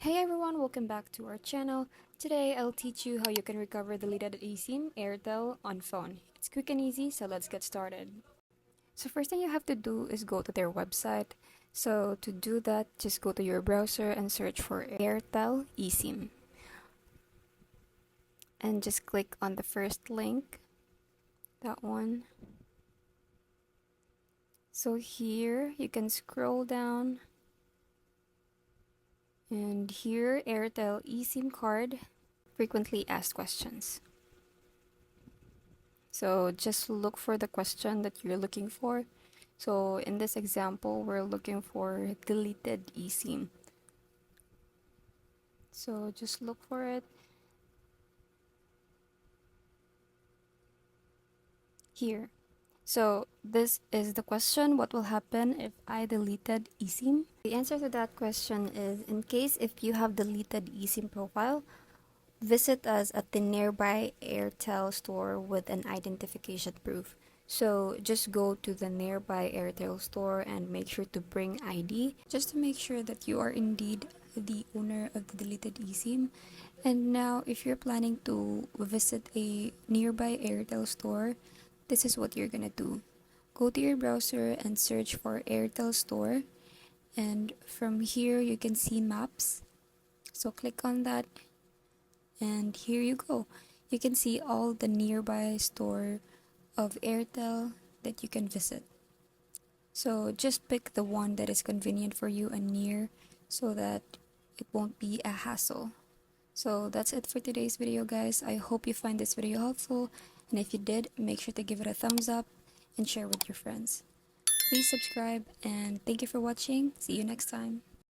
Hey everyone, welcome back to our channel. Today I'll teach you how you can recover deleted eSIM Airtel on phone. It's quick and easy, so let's get started. So first thing you have to do is go to their website. So to do that, just go to your browser and search for Airtel eSIM. And just click on the first link, that one. So here you can scroll down. And here, Airtel eSIM card, frequently asked questions. So just look for the question that you're looking for. So in this example, we're looking for deleted eSIM. So just look for it. Here. So this is the question, what will happen if I deleted eSIM? The answer to that question is, in case if you have deleted eSIM profile, visit us at the nearby Airtel store with an identification proof. So just go to the nearby Airtel store and make sure to bring ID just to make sure that you are indeed the owner of the deleted eSIM. And now if you're planning to visit a nearby Airtel store, this is what you're gonna do. Go to your browser and search for Airtel store, and from here you can see maps. So click on that. And here you go. You can see all the nearby store of Airtel that you can visit. So just pick the one that is convenient for you and near so that it won't be a hassle. So that's it for today's video, guys. I hope you find this video helpful. And if you did, make sure to give it a thumbs up and share with your friends. Please subscribe and thank you for watching. See you next time.